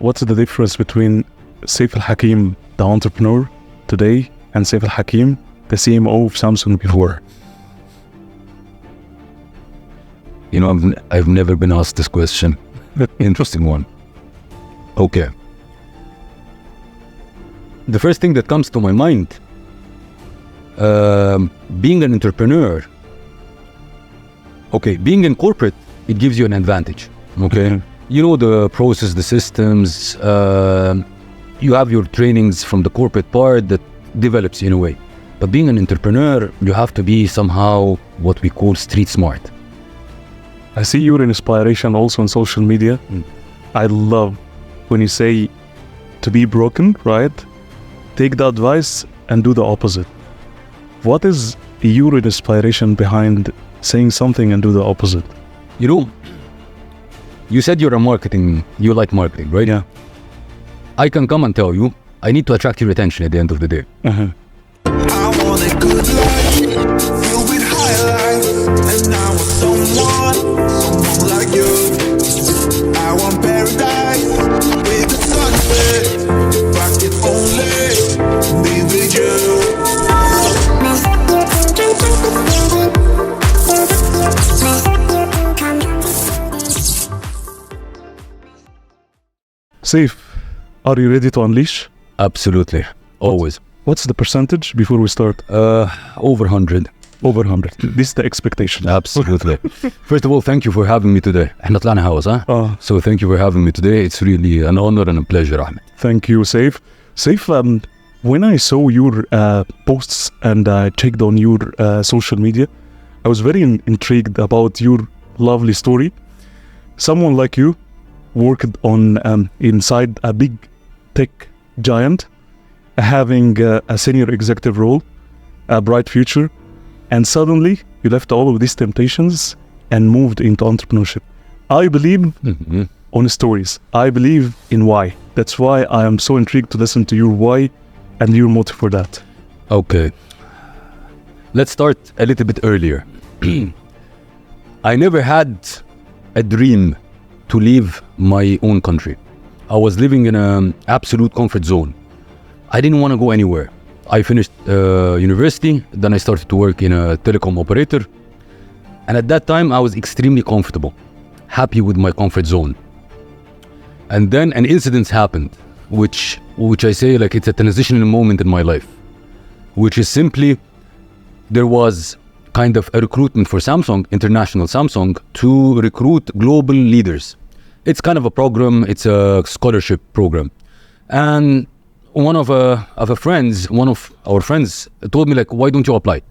what's the difference between Seif Al-Hakim, the entrepreneur today, and Seif Al-Hakim, the CMO of Samsung before? You know, I've never been asked this question. Interesting one. Okay. The first thing that comes to my mind, being an entrepreneur, okay, being in corporate, it gives you an advantage, okay? You know the process, the systems, you have your trainings from the corporate part that develops in a way. But being an entrepreneur, you have to be somehow what we call street smart. I see your inspiration also on social media. I love when you say to be broken, right? Take the advice and do the opposite. What is your inspiration behind saying something and do the opposite? You know, you said you like marketing, right? Yeah. I can come and tell you, I need to attract your attention at the end of the day. Uh-huh. I want a good life, filled with highlights, and I want someone like you. I want paradise with the sunset, if I could only be with you. Seif, are you ready to unleash? Absolutely, always. What's the percentage before we start? Over 100. Over 100. This is the expectation. Absolutely. First of all, thank you for having me today. احنا طلعنا house, huh? So thank you for having me today. It's really an honor and a pleasure, Ahmed. Thank you, Seif. Seif, when I saw your posts and I checked on your social media, I was very intrigued about your lovely story. Someone like you worked on inside a big tech giant, having a senior executive role, a bright future, and suddenly you left all of these temptations and moved into entrepreneurship. I believe on stories. I believe in why. That's why I am so intrigued to listen to your why and your motive for that. Okay. Let's start a little bit earlier. I never had a dream to leave my own country. I was living in an absolute comfort zone. I didn't want to go anywhere. I finished university, then I started to work in a telecom operator. And at that time, I was extremely comfortable, happy with my comfort zone. And then an incident happened, which I say like it's a transitional moment in my life, which is simply, there was kind of a recruitment for Samsung, international Samsung, to recruit global leaders. It's kind of a program, it's a scholarship program. And one of our friends told me like, why don't you apply?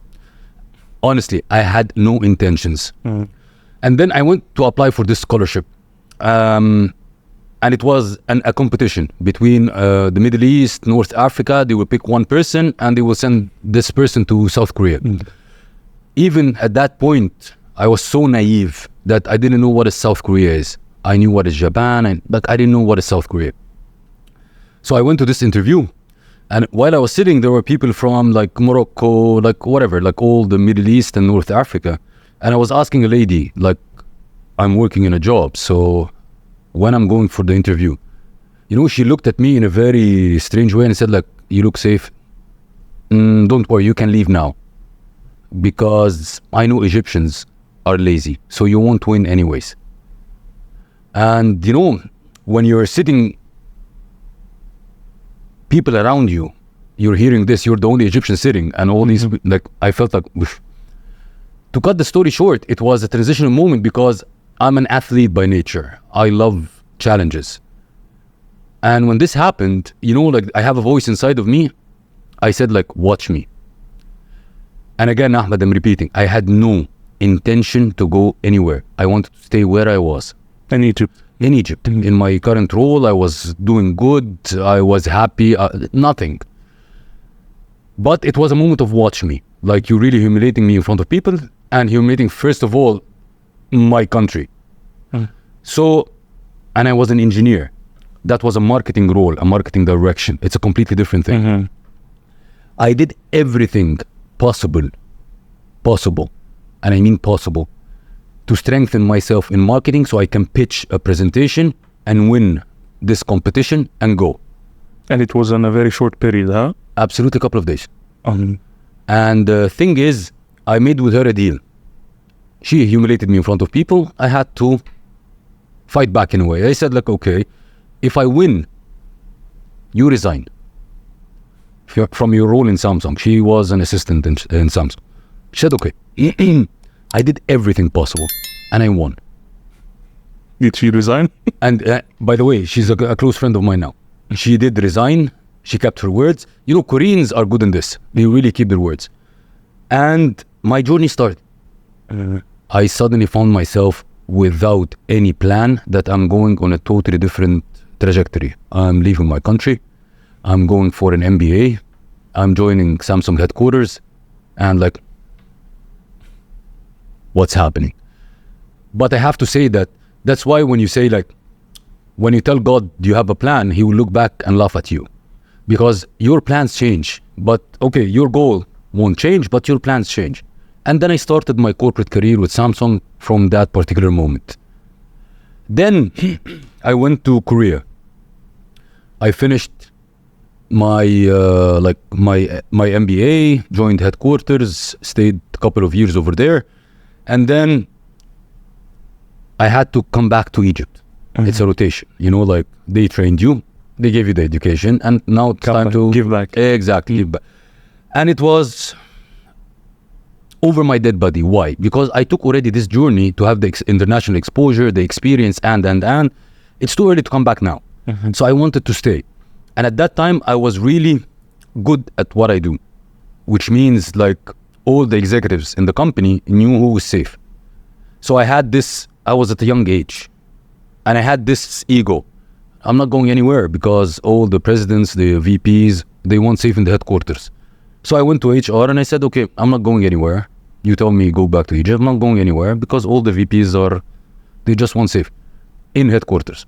Honestly, I had no intentions. And then I went to apply for this scholarship. And it was a competition between the Middle East, North Africa. They will pick one person and they will send this person to South Korea. Even at that point, I was so naive that I didn't know what a South Korea is. I knew what is Japan, but I didn't know what is South Korea. So I went to this interview, and while I was sitting, there were people from like Morocco, like whatever, like all the Middle East and North Africa. And I was asking a lady, like, I'm working in a job, so when I'm going for the interview, you know, she looked at me in a very strange way and said like, you look safe. Don't worry, you can leave now. Because I know Egyptians are lazy, so you won't win anyways. And you know, when you're sitting, people around you, you're hearing this, you're the only Egyptian sitting, and all these, like, I felt like, to cut the story short, it was a transitional moment because I'm an athlete by nature. I love challenges. And when this happened, you know, like I have a voice inside of me. I said like, watch me. And again, Ahmed, I'm repeating, I had no intention to go anywhere. I wanted to stay where I was. In Egypt. In Egypt. In my current role, I was doing good. I was happy. Nothing. But it was a moment of watch me. Like, you're really humiliating me in front of people and humiliating, first of all, my country. So, and I was an engineer. That was a marketing role, a marketing direction. It's a completely different thing. I did everything possible, and I mean possible, to strengthen myself in marketing so I can pitch a presentation and win this competition and go. And it was on a very short period, huh? Absolutely, a couple of days. Um, And the thing is, I made with her a deal. She humiliated me in front of people. I had to fight back in a way. I said, like, okay, if I win, you resign from your role in Samsung. She was an assistant in Samsung. She said, okay. I did everything possible and I won. did she resign? And by the way, she's a close friend of mine now. She did resign. She kept her words. You know, Koreans are good in this. They really keep their words. And my journey started. I suddenly found myself without any plan that I'm going on a totally different trajectory. I'm leaving my country. I'm going for an MBA. I'm joining Samsung headquarters. And like, what's happening? But I have to say that's why when you say like, when you tell God, do you have a plan? He will look back and laugh at you. Because your plans change. But okay, your goal won't change, but your plans change. And then I started my corporate career with Samsung from that particular moment. Then I went to Korea. I finished my my MBA, joined headquarters, stayed a couple of years over there, and then I had to come back to Egypt. It's a rotation, you know, like they trained you, they gave you the education, and now it's time to give back. Exactly, give back. And it was over my dead body. Why? Because I took already this journey to have the international exposure, the experience, and it's too early to come back now. So I wanted to stay. And at that time, I was really good at what I do, which means like all the executives in the company knew who was safe. So I had this, I was at a young age, and I had this ego. I'm not going anywhere because all the presidents, the VPs, they want safe in the headquarters. So I went to HR and I said, okay, I'm not going anywhere. You tell me go back to Egypt. I'm not going anywhere because all the VPs they just want safe in headquarters.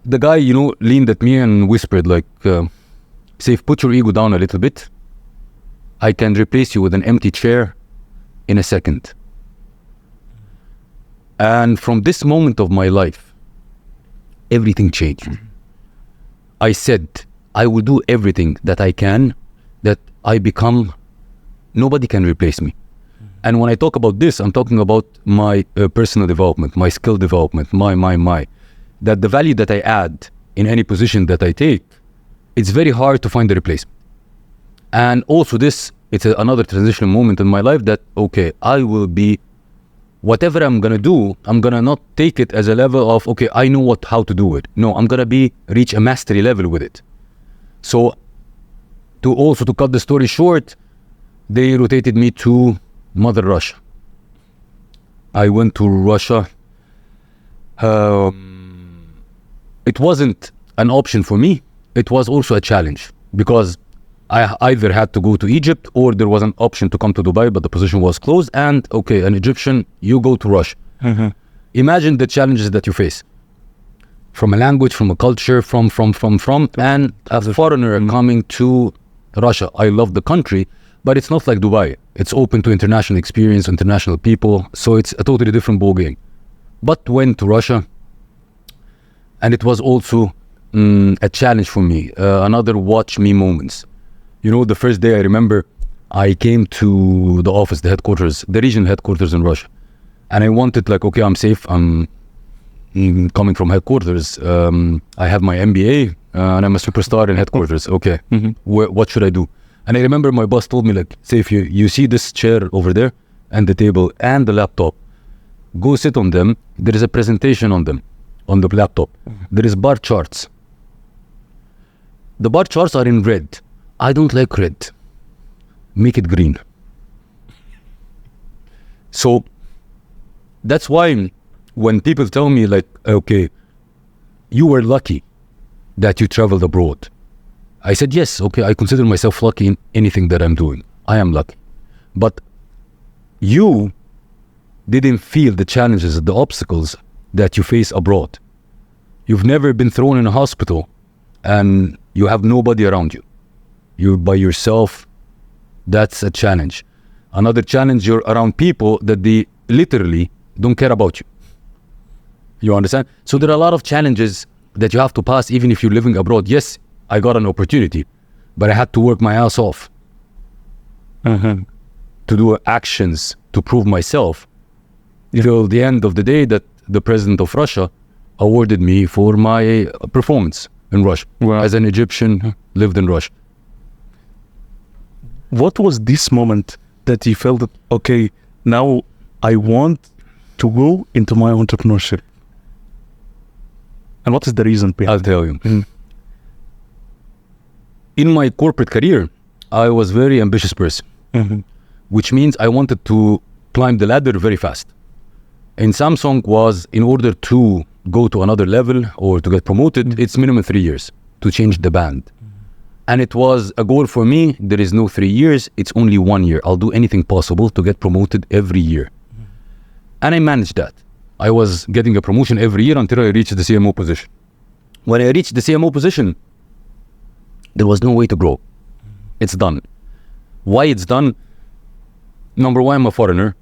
The guy, you know, leaned at me and whispered like, Saif, put your ego down a little bit. I can replace you with an empty chair in a second. And from this moment of my life, everything changed. I said, I will do everything that I can, that I become, nobody can replace me. And when I talk about this, I'm talking about my personal development, my skill development, my. That the value that I add in any position that I take, it's very hard to find a replacement. And also this, it's another transitional moment in my life that, okay, I will be, whatever I'm going to do, I'm going to not take it as a level of, okay, I know how to do it. No, I'm going to reach a mastery level with it. So to cut the story short, they rotated me to Mother Russia. I went to Russia. It wasn't an option for me. It was also a challenge because I either had to go to Egypt or there was an option to come to Dubai, but the position was closed. And okay, an Egyptian, you go to Russia. Imagine the challenges that you face from a language, from a culture, from and as a foreigner coming to Russia. I love the country, but it's not like Dubai. It's open to international experience, international people. So it's a totally different ballgame. But went to Russia, and it was also a challenge for me. Another watch me moments. You know, the first day I remember, I came to the office, the headquarters, the regional headquarters in Russia. And I wanted like, okay, I'm safe. I'm coming from headquarters. I have my MBA and I'm a superstar in headquarters. Okay, what should I do? And I remember my boss told me like, Saif, you see this chair over there and the table and the laptop. Go sit on them. There is a presentation on them, on the laptop. There is bar charts. The bar charts are in red. I don't like red. Make it green. So that's why when people tell me like, okay, you were lucky that you traveled abroad. I said, yes, okay, I consider myself lucky in anything that I'm doing. I am lucky. But you didn't feel the challenges, the obstacles that you face abroad. You've never been thrown in a hospital and you have nobody around you. You're by yourself. That's a challenge. Another challenge, you're around people that they literally don't care about you. You understand? So there are a lot of challenges that you have to pass even if you're living abroad. Yes, I got an opportunity, but I had to work my ass off to do actions to prove myself till the end of the day that the president of Russia awarded me for my performance in Russia. Wow. As an Egyptian, lived in Russia. What was this moment that you felt that, okay, now I want to go into my entrepreneurship? And what is the reason behind I'll tell you. In my corporate career, I was very ambitious person, which means I wanted to climb the ladder very fast. In Samsung was, in order to go to another level or to get promoted, it's minimum 3 years to change the band. And it was a goal for me. There is no 3 years, it's only 1 year. I'll do anything possible to get promoted every year. And I managed that. I was getting a promotion every year until I reached the CMO position. When I reached the CMO position, there was no way to grow. It's done. Why it's done? Number one, I'm a foreigner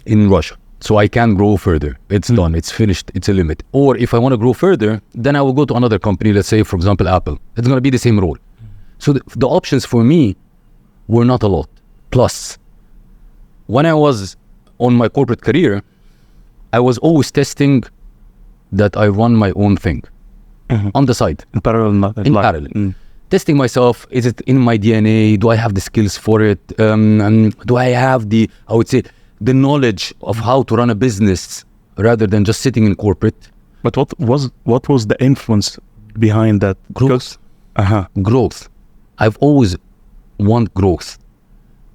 in Russia, so I can't grow further. It's done, it's finished, it's a limit. Or if I want to grow further, then I will go to another company, let's say, for example, Apple. It's going to be the same role. So the options for me were not a lot. Plus, when I was on my corporate career, I was always testing that I run my own thing on the side. in parallel? In parallel. Testing myself, is it in my DNA? Do I have the skills for it? Do I have the knowledge of how to run a business rather than just sitting in corporate? But what was the influence behind that? Growth. Because- Growth. I've always want growth.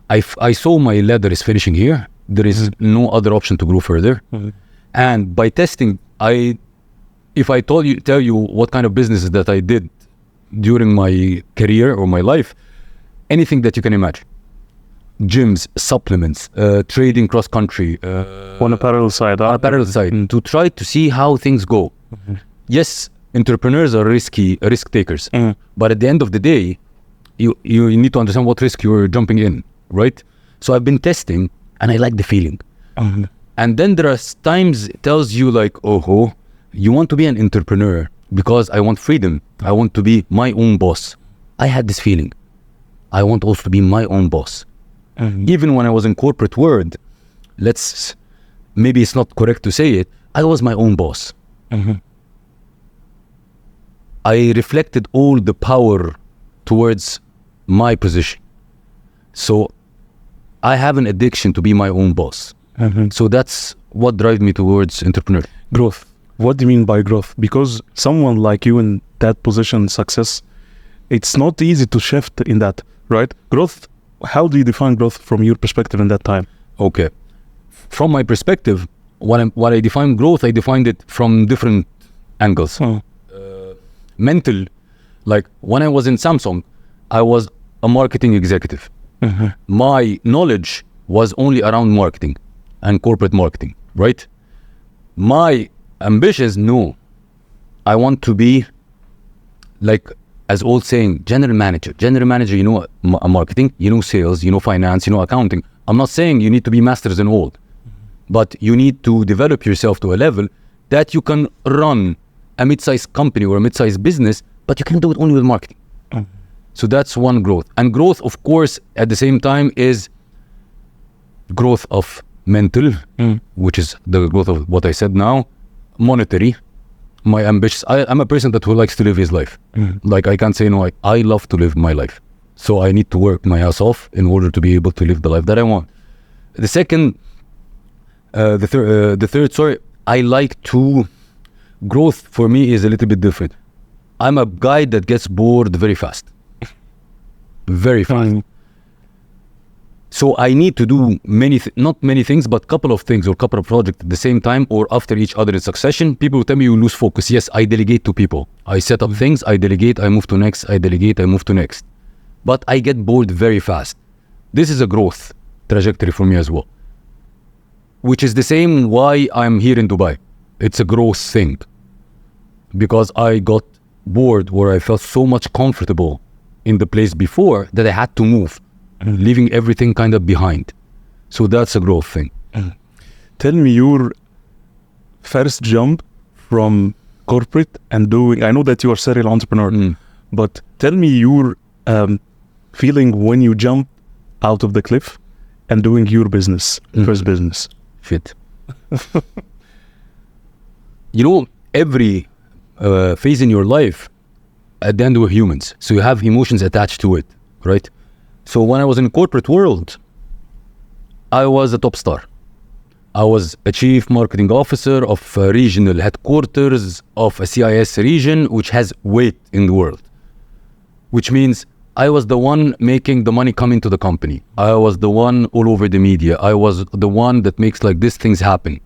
I saw my ladder is finishing here. There is no other option to grow further. And by testing, if I tell you what kind of businesses that I did during my career or my life, anything that you can imagine. Gyms, supplements, trading cross country. on a parallel side. On a parallel side, to try to see how things go. Yes, entrepreneurs are risk takers. But at the end of the day, you need to understand what risk you're jumping in, right? So I've been testing and I like the feeling. And then there are times it tells you like, oh, you want to be an entrepreneur because I want freedom. I want to be my own boss. I had this feeling. I want also to be my own boss. Even when I was in corporate world, maybe it's not correct to say it, I was my own boss. I reflected all the power towards my position. So I have an addiction to be my own boss. So that's what drives me towards entrepreneurship. Growth. What do you mean by growth? Because someone like you in that position, success, it's not easy to shift in that, right? Growth, how do you define growth from your perspective in that time? Okay. From my perspective, when I define growth, I defined it from different angles. Mental, like when I was in Samsung, I was a marketing executive. My knowledge was only around marketing and corporate marketing, right? My ambitions, no. I want to be like, as old saying, general manager. General manager, you know marketing, you know sales, you know finance, you know accounting. I'm not saying you need to be masters in all, but you need to develop yourself to a level that you can run a mid-sized company or a mid-sized business, but you can do it only with marketing. So that's one growth. And growth, of course, at the same time is growth of mental, which is the growth of what I said now, monetary, my ambitions. I'm a person that who likes to live his life. Like I can't say no, I love to live my life. So I need to work my ass off in order to be able to live the life that I want. The second, the third, I like to, growth for me is a little bit different. I'm a guy that gets bored very fast. Very fast. So I need to do not many things, but couple of things or couple of projects at the same time or after each other in succession. People tell me you lose focus. Yes, I delegate to people. I set up things, I delegate, I move to next, I delegate, I move to next. But I get bored very fast. This is a growth trajectory for me as well. Which is the same why I'm here in Dubai. It's a growth thing. Because I got bored where I felt so much comfortable in the place before that I had to move. Leaving everything kind of behind. So that's a growth thing. Tell me your first jump from corporate and doing, I know that you are serial entrepreneur, but tell me your feeling when you jump out of the cliff and doing your business, first business. Shit. You know, every phase in your life, at the end we're humans. So you have emotions attached to it, right? So when I was in the corporate world, I was a top star. I was a chief marketing officer of a regional headquarters of a CIS region, which has weight in the world. Which means I was the one making the money come into the company. I was the one all over the media. I was the one that makes like these things happen.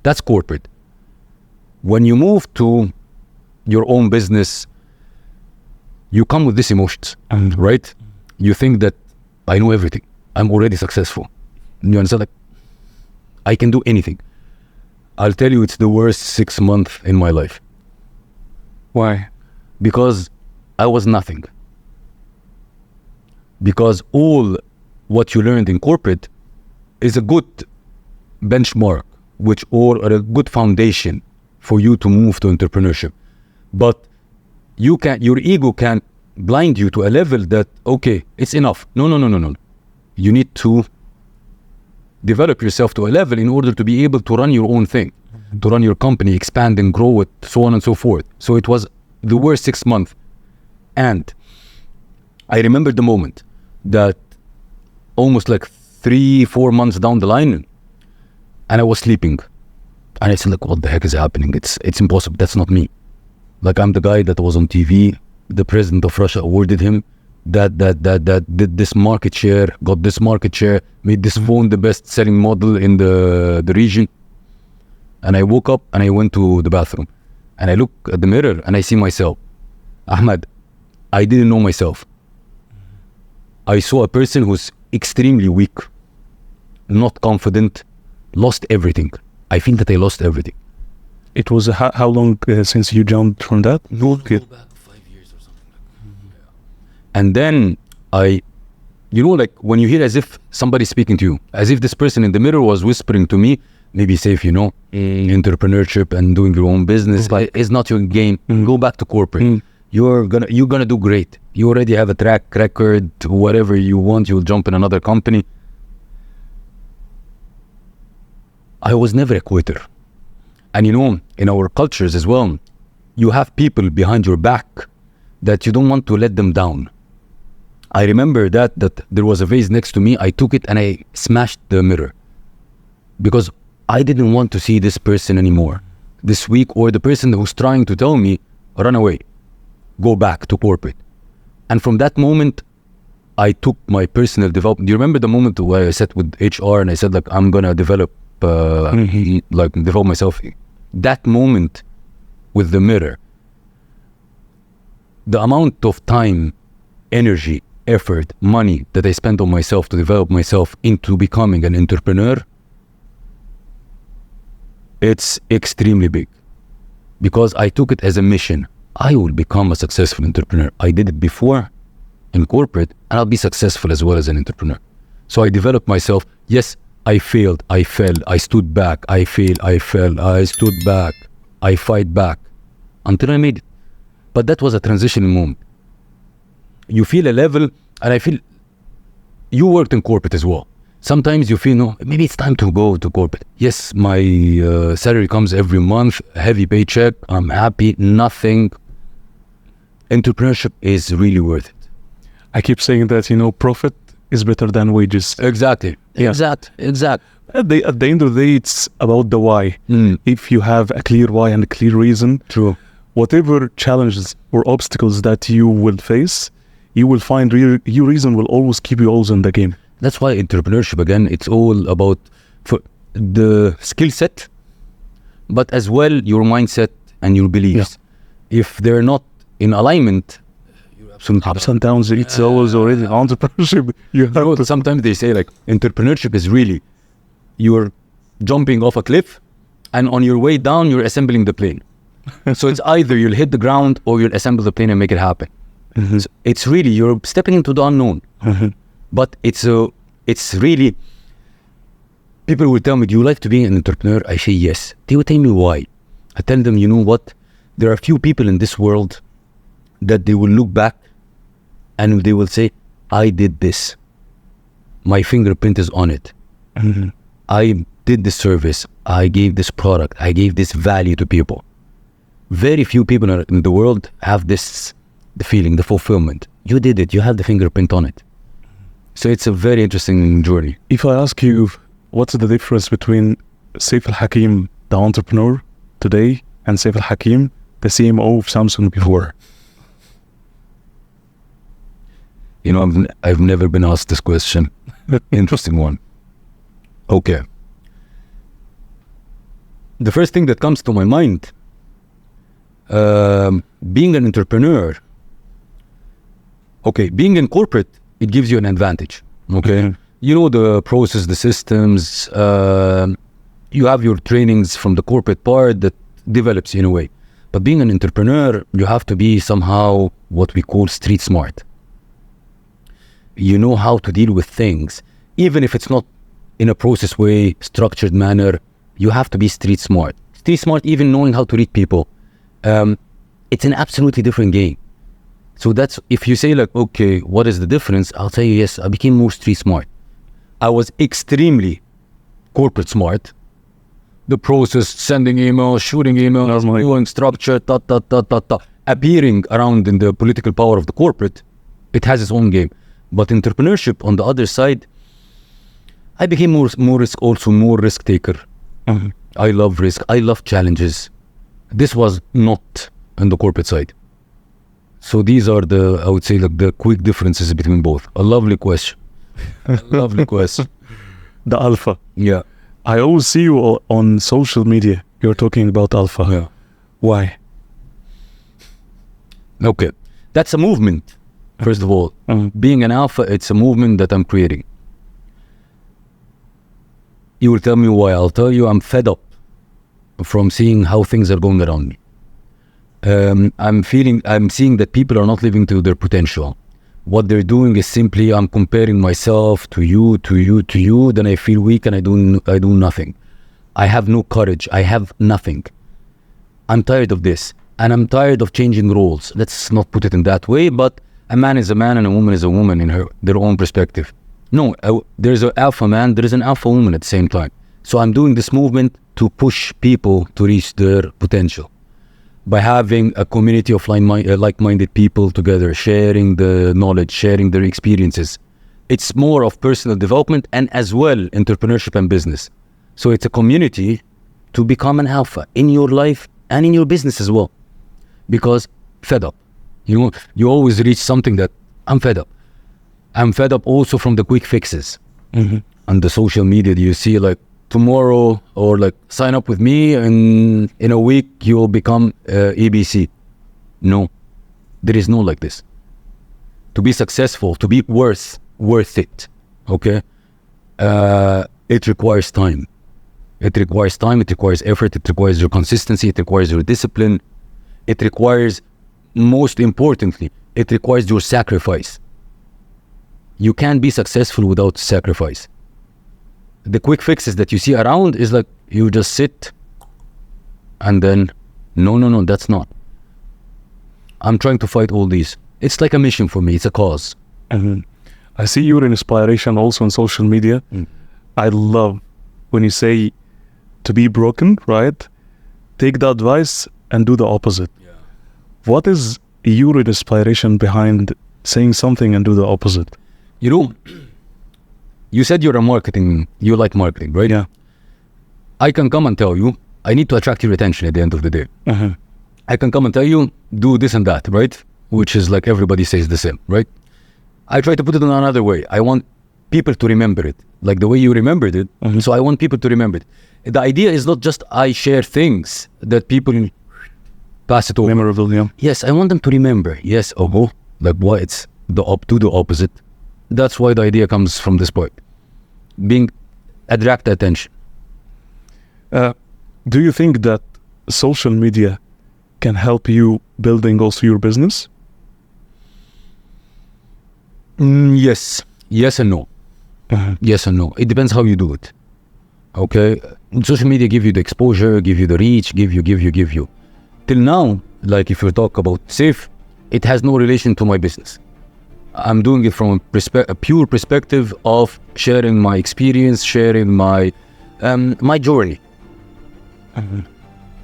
That's corporate. When you move to your own business, you come with these emotions, right? You think that I know everything. I'm already successful. You understand? Like, I can do anything. I'll tell you, it's the worst 6 months in my life. Why? Because I was nothing. Because all what you learned in corporate is a good benchmark, or a good foundation for you to move to entrepreneurship. But your ego can blind you to a level that, okay, it's enough. No. You need to develop yourself to a level in order to be able to run your own thing, to run your company, expand and grow it, so on and so forth. So it was the worst 6 months. And I remember the moment that almost like 3-4 months down the line, and I was sleeping. And I said, like, what the heck is happening? It's impossible. That's not me. Like, I'm the guy that was on TV. The president of Russia awarded him that did this market share, got this market share, made this phone the best-selling model in the region. And I woke up and I went to the bathroom. And I look at the mirror and I see myself. Ahmed, I didn't know myself. I saw a person who's extremely weak, not confident, lost everything. I feel that I lost everything. It was how long since you jumped from that? Go back 5 years or something. And then like when you hear as if somebody's speaking to you, as if this person in the mirror was whispering to me, maybe safe, entrepreneurship and doing your own business, but it's not your game. Go back to corporate. You're gonna do great. You already have a track record, whatever you want, you'll jump in another company. I was never a quitter. And in our cultures as well, you have people behind your back that you don't want to let them down. I remember that there was a vase next to me. I took it and I smashed the mirror because I didn't want to see this person anymore this week, or the person who's trying to tell me, run away, go back to corporate. And from that moment, I took my personal development. Do you remember the moment where I sat with HR and I said, like, I'm going to develop myself? That moment with the mirror, the amount of time, energy, effort, money that I spent on myself to develop myself into becoming an entrepreneur, it's extremely big. Because I took it as a mission. I will become a successful entrepreneur. I did it before in corporate, and I'll be successful as well as an entrepreneur. So I developed myself. Yes, I failed, I fell, I stood back, I failed, I fell, I stood back, I fight back, until I made it. But that was a transitional moment. You feel a level, and I feel you worked in corporate as well. Sometimes you feel, no, maybe it's time to go to corporate. Yes, my salary comes every month, heavy paycheck, I'm happy, nothing. Entrepreneurship is really worth it. I keep saying that, profit is better than wages. Exactly. Yeah. Exact. At the end of the day, it's about the why. If you have a clear why and a clear reason, True. Whatever challenges or obstacles that you will face, you will find your reason will always keep you always in the game. That's why entrepreneurship, again, it's all about the skill set, but as well your mindset and your beliefs. Yeah. If they're not in alignment, ups and downs, it's always already entrepreneurship. Sometimes they say, like, entrepreneurship is really you're jumping off a cliff, and on your way down you're assembling the plane. So it's either you'll hit the ground or you'll assemble the plane and make it happen. So it's really, you're stepping into the unknown. But it's really, people will tell me, do you like to be an entrepreneur? I say yes. They will tell me why. I tell them, you know what? There are few people in this world that they will look back and they will say, I did this. My fingerprint is on it. Mm-hmm. I did this service. I gave this product. I gave this value to people. Very few people in the world have this, the feeling, the fulfillment. You did it. You have the fingerprint on it. So it's a very interesting journey. If I ask you, what's the difference between Seif Al-Hakim, the entrepreneur today, and Seif Al-Hakim, the CMO of Samsung before? You know, I've never been asked this question. Interesting one. Okay. The first thing that comes to my mind, being an entrepreneur, okay, being in corporate, it gives you an advantage, okay? Mm-hmm. You know the process, the systems, you have your trainings from the corporate part that develops you in a way. But being an entrepreneur, you have to be somehow what we call street smart. You know how to deal with things, even if it's not in a process way, structured manner, you have to be street smart. Street smart, even knowing how to read people. It's an absolutely different game. So that's, if you say like, okay, what is the difference? I'll tell you, yes, I became more street smart. I was extremely corporate smart. The process, sending emails, shooting emails, doing structure, appearing around in the political power of the corporate, it has its own game. But entrepreneurship on the other side, I became more risk taker. Mm-hmm. I love risk. I love challenges. This was not on the corporate side. So these are I would say, like the quick differences between both. A lovely question. A lovely question. The alpha. Yeah. I always see you on social media. You're talking about alpha. Yeah. Why? Okay. That's a movement, first of all. Mm-hmm. Being an alpha, it's a movement that I'm creating. You will tell me why. I'll tell you, I'm fed up from seeing how things are going around me. I'm seeing that people are not living to their potential. What they're doing is simply, I'm comparing myself to you, then I feel weak and I do nothing. I have no courage. I have nothing. I'm tired of this. And I'm tired of changing roles. Let's not put it in that way, but a man is a man and a woman is a woman in their own perspective. No, there's an alpha man, there is an alpha woman at the same time. So I'm doing this movement to push people to reach their potential by having a community of like-minded people together, sharing the knowledge, sharing their experiences. It's more of personal development and as well entrepreneurship and business. So it's a community to become an alpha in your life and in your business as well. Because fed up. You know, you always reach something that I'm fed up. I'm fed up also from the quick fixes. Mm-hmm. On the social media, you see like tomorrow or like sign up with me and in a week you will become ABC. No, there is no like this. To be successful, to be worth it, okay? It requires time. It requires time, it requires effort, it requires your consistency, it requires your discipline. It requires, most importantly, it requires your sacrifice. You can't be successful without sacrifice. The quick fixes that you see around is like, you just sit and then, no, that's not. I'm trying to fight all these. It's like a mission for me, it's a cause. Mm-hmm. I see your inspiration also on social media. I love when you say to be broken, right? Take the advice and do the opposite. Yeah. What is your inspiration behind saying something and do the opposite? You know, you said you like marketing, right? Yeah. I can come and tell you, I need to attract your attention at the end of the day. Uh-huh. I can come and tell you, do this and that, right? Which is like everybody says the same, right? I try to put it in another way. I want people to remember it, like the way you remembered it. Mm-hmm. So I want people to remember it. The idea is not just I share things that people pass it over. Memorable, yeah. Yes, I want them to remember. Yes, like why it's do the opposite. That's why the idea comes from this point. Attract attention. Do you think that social media can help you building also your business? Yes and no. Uh-huh. Yes and no. It depends how you do it. Okay? Social media give you the exposure, give you the reach, give you. till now, like if you talk about safe, it has no relation to my business. I'm doing it from a pure perspective of sharing my experience, sharing my my journey.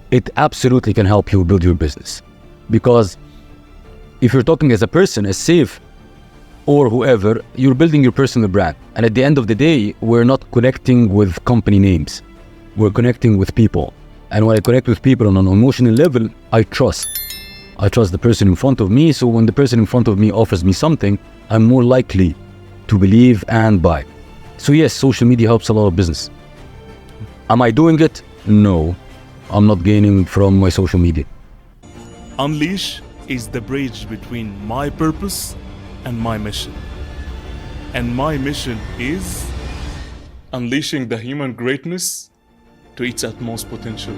It absolutely can help you build your business, because if you're talking as a person, as safe or whoever, you're building your personal brand. And at the end of the day, we're not connecting with company names. We're connecting with people. And when I connect with people on an emotional level, I trust the person in front of me. So when the person in front of me offers me something, I'm more likely to believe and buy. So yes, social media helps a lot of business. Am I doing it? No, I'm not gaining from my social media. Unleash is the bridge between my purpose and my mission. And my mission is unleashing the human greatness to its utmost potential.